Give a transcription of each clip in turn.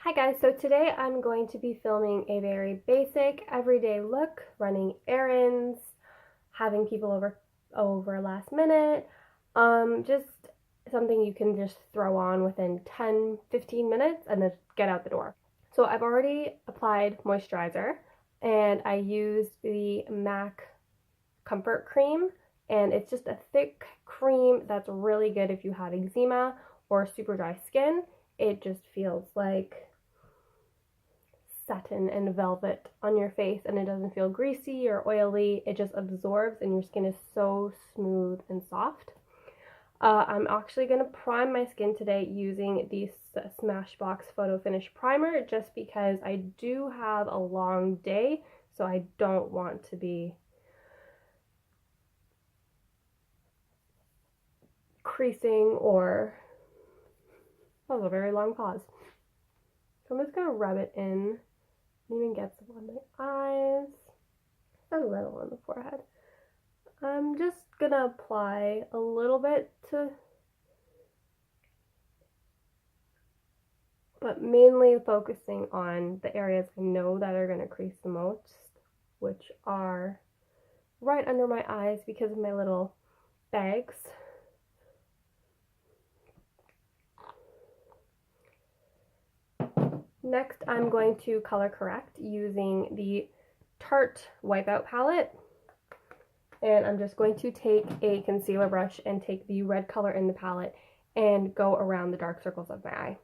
Hi guys, so today I'm going to be filming a very basic everyday look, running errands, having people over last minute, just something you can just throw on within 10-15 minutes and then get out the door. So I've already applied moisturizer and I used the MAC Comfort Cream, and it's just a thick cream that's really good if you have eczema or super dry skin. It just feels like satin and velvet on your face, and it doesn't feel greasy or oily. It just absorbs and your skin is so smooth and soft. I'm actually going to prime my skin today using the Smashbox Photo Finish Primer just because I do have a long day, so I don't want to be creasing or... That was a very long pause. So I'm just going to rub it in. Even get some on my eyes, a little on the forehead. I'm just gonna apply a little bit but mainly focusing on the areas I know that are gonna crease the most, which are right under my eyes because of my little bags. Next, I'm going to color correct using the Tarte Wipeout palette. And I'm just going to take a concealer brush and take the red color in the palette and go around the dark circles of my eye.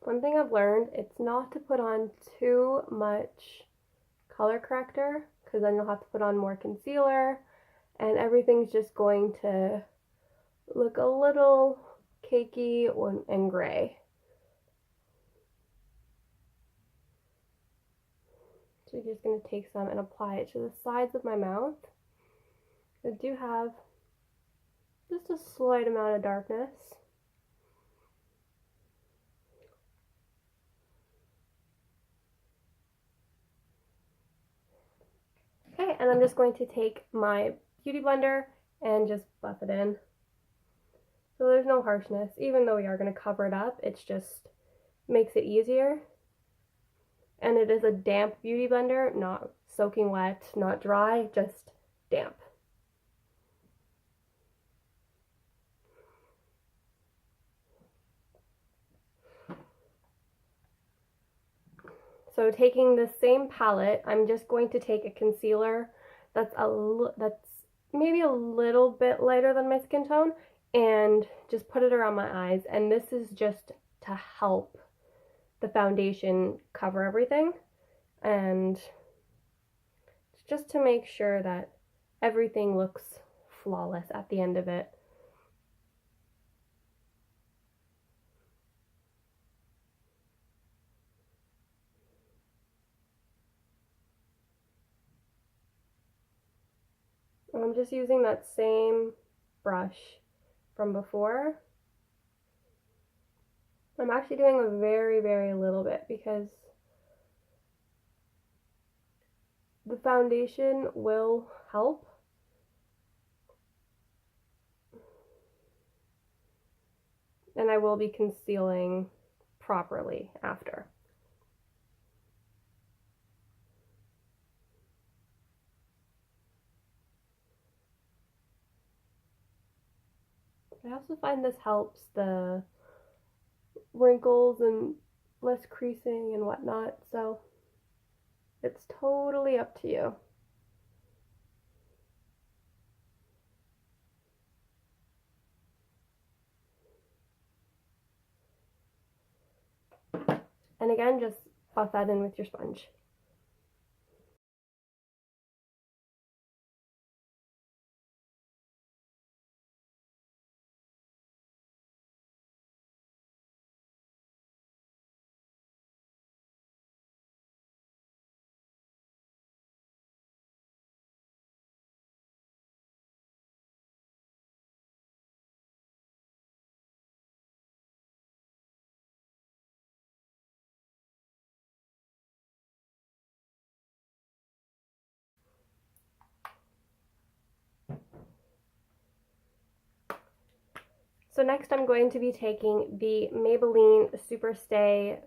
One thing I've learned, it's not to put on too much color corrector because then you'll have to put on more concealer and everything's just going to look a little cakey and gray. So you're just going to take some and apply it to the sides of my mouth. I do have just a slight amount of darkness. Okay, and I'm just going to take my beauty blender and just buff it in. So there's no harshness. Even though we are going to cover it up, it's just makes it easier. And it is a damp beauty blender, not soaking wet, not dry, just damp. So taking the same palette, I'm just going to take a concealer that's maybe a little bit lighter than my skin tone and just put it around my eyes. And this is just to help the foundation cover everything, and just to make sure that everything looks flawless at the end of it. I'm just using that same brush from before. I'm actually doing a very, very little bit because the foundation will help. And I will be concealing properly after. I also find this helps the wrinkles and less creasing and whatnot, so it's totally up to you. And again, just buff that in with your sponge. So next I'm going to be taking the Maybelline Superstay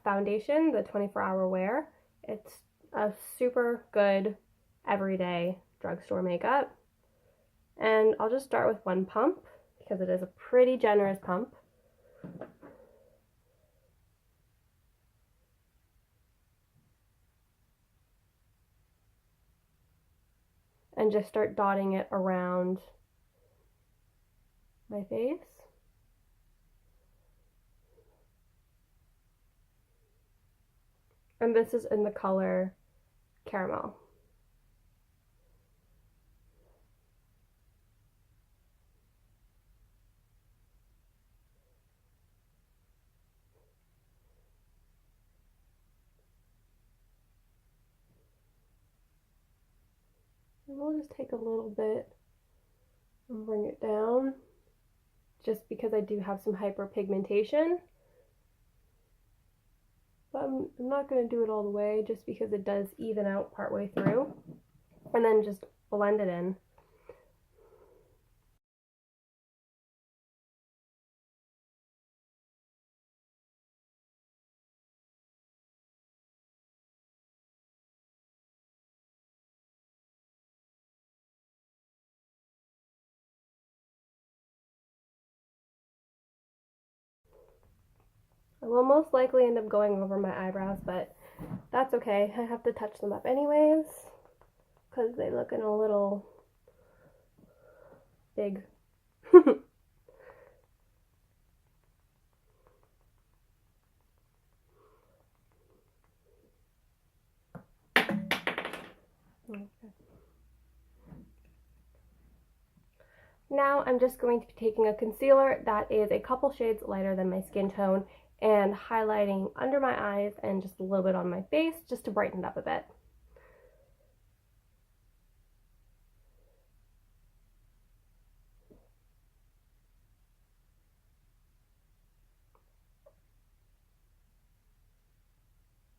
foundation, the 24-hour wear. It's a super good everyday drugstore makeup. And I'll just start with one pump because it is a pretty generous pump. And just start dotting it around my face. And this is in the color Caramel. And we'll just take a little bit and bring it down, just because I do have some hyperpigmentation. But I'm not going to do it all the way, just because it does even out partway through. And then just blend it in. I will most likely end up going over my eyebrows, but that's okay. I have to touch them up anyways, because they look a little big. Okay. Now I'm just going to be taking a concealer that is a couple shades lighter than my skin tone and highlighting under my eyes and just a little bit on my face just to brighten it up a bit.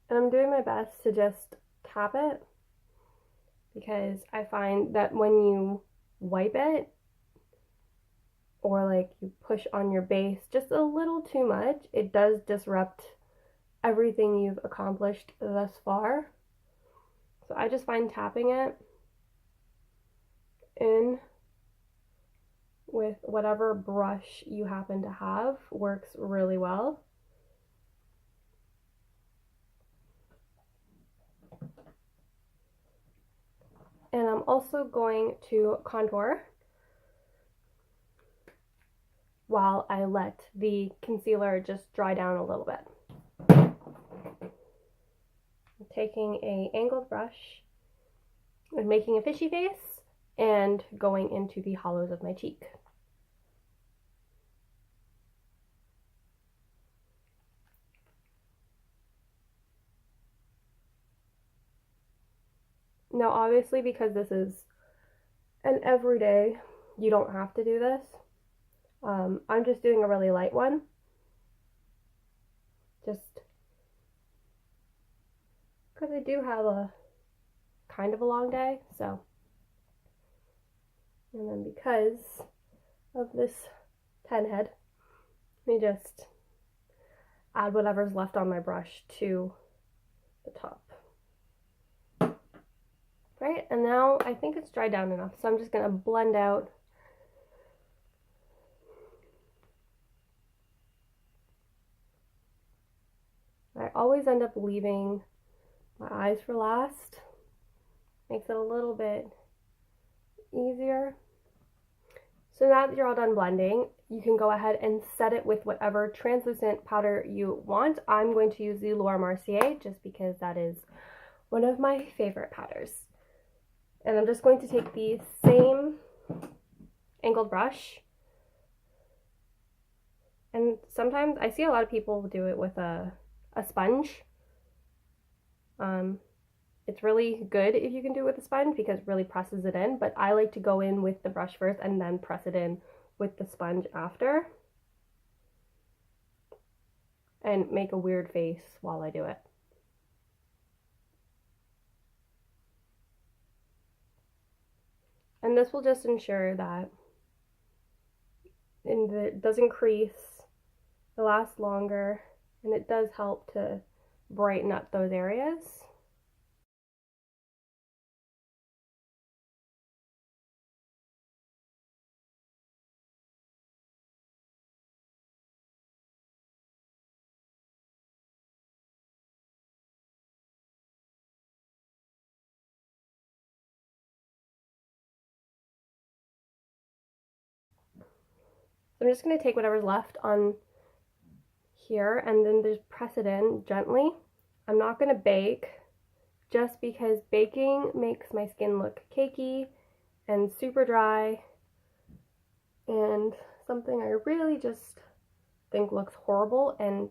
And I'm doing my best to just tap it, because I find that when you wipe it, or like you push on your base just a little too much, it does disrupt everything you've accomplished thus far. So I just find tapping it in with whatever brush you happen to have works really well. And I'm also going to contour while I let the concealer just dry down a little bit. I'm taking an angled brush and making a fishy face and going into the hollows of my cheek. Now obviously, because this is an everyday, you don't have to do this. I'm just doing a really light one, just because I do have a kind of a long day, so. And then because of this 10 head, let me just add whatever's left on my brush to the top. Right, and now I think it's dried down enough, so I'm just going to blend out I always end up leaving my eyes for last. Makes it a little bit easier. So now that you're all done blending, you can go ahead and set it with whatever translucent powder you want. I'm going to use the Laura Mercier just because that is one of my favorite powders. And I'm just going to take the same angled brush. And sometimes I see a lot of people do it with a sponge. It's really good if you can do it with a sponge because it really presses it in, but I like to go in with the brush first and then press it in with the sponge after and make a weird face while I do it. And this will just ensure that and it doesn't crease, it lasts longer, and it does help to brighten up those areas. So I'm just going to take whatever's left on here and then just press it in gently. I'm not going to bake just because baking makes my skin look cakey and super dry, and something I really just think looks horrible. And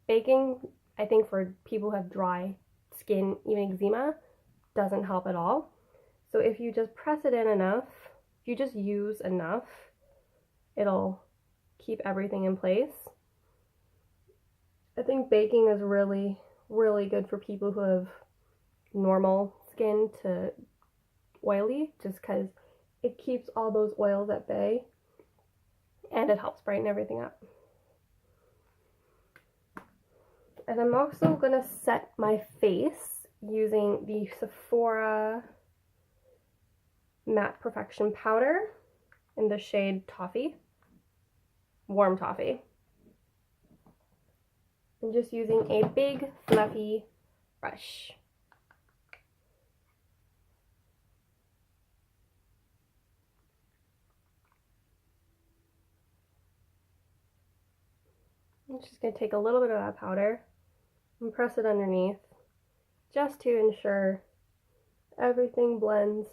baking, I think for people who have dry skin, even eczema, doesn't help at all. So if you just press it in enough, if you just use enough, it'll keep everything in place. I think baking is really, really good for people who have normal skin to oily, just because it keeps all those oils at bay and it helps brighten everything up. And I'm also going to set my face using the Sephora Matte Perfection Powder in the shade Toffee, Warm Toffee. I'm just using a big fluffy brush. I'm just going to take a little bit of that powder and press it underneath just to ensure everything blends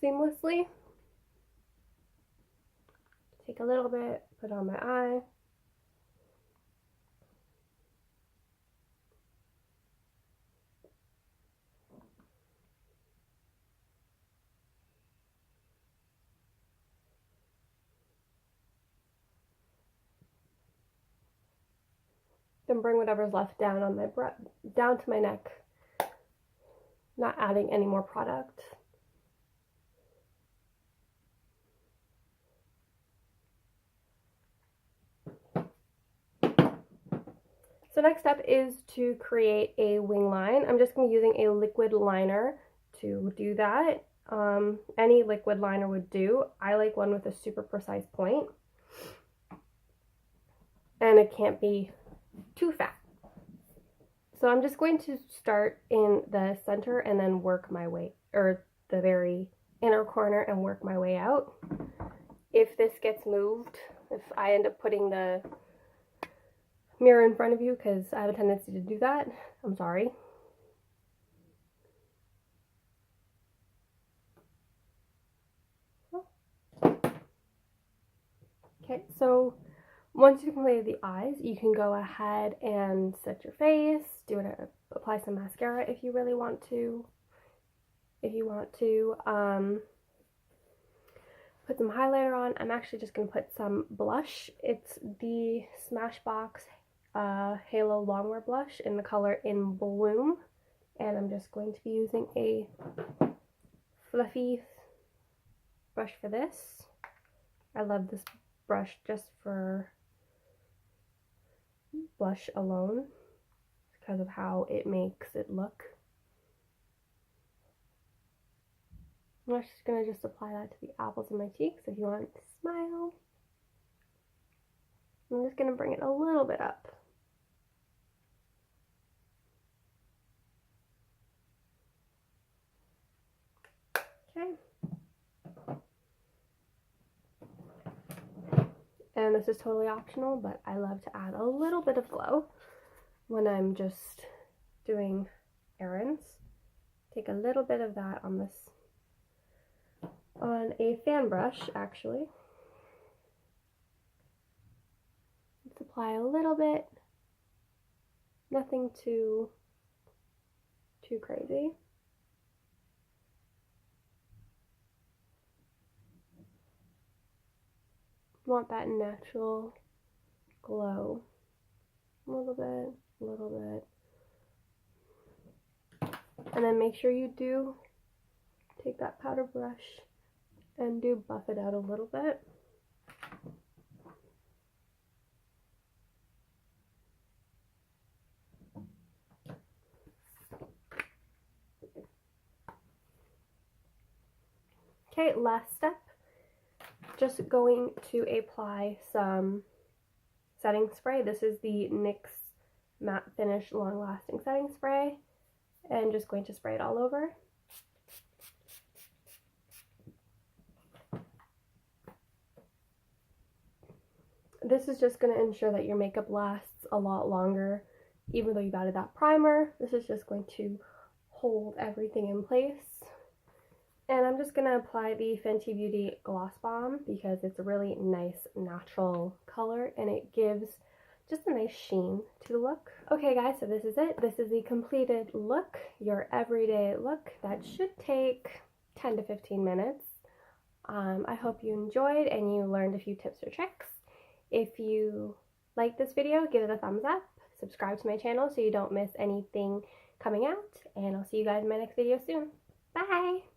seamlessly. Take a little bit, put on my eye. Then bring whatever's left down on my down to my neck, not adding any more product. So next step is to create a wing line. I'm just going to be using a liquid liner to do that. Any liquid liner would do. I like one with a super precise point, and it can't be too fat. So I'm just going to start in the center and then work my way, or the very inner corner, and work my way out. If this gets moved, if I end up putting the mirror in front of you, because I have a tendency to do that, I'm sorry. Okay, so once you've completed the eyes, you can go ahead and set your face, apply some mascara if you really want to. Put some highlighter on. I'm actually just going to put some blush. It's the Smashbox Halo Longwear Blush in the color In Bloom. And I'm just going to be using a fluffy brush for this. I love this brush just for blush alone because of how it makes it look. I'm just going to just apply that to the apples of my cheeks if you want to smile. I'm just going to bring it a little bit up. Okay. And this is totally optional, but I love to add a little bit of glow when I'm just doing errands. Take a little bit of that on a fan brush, actually. Let's apply a little bit, nothing too crazy. Want that natural glow. A little bit. And then make sure you do take that powder brush and do buff it out a little bit. Okay, last step. Just going to apply some setting spray. This is the NYX Matte Finish Long Lasting Setting Spray. And just going to spray it all over. This is just going to ensure that your makeup lasts a lot longer, even though you've added that primer. This is just going to hold everything in place. And I'm just going to apply the Fenty Beauty Gloss Bomb because it's a really nice natural color and it gives just a nice sheen to the look. Okay guys, so this is it. This is the completed look, your everyday look. That should take 10 to 15 minutes. I hope you enjoyed and you learned a few tips or tricks. If you like this video, give it a thumbs up. Subscribe to my channel so you don't miss anything coming out. And I'll see you guys in my next video soon. Bye!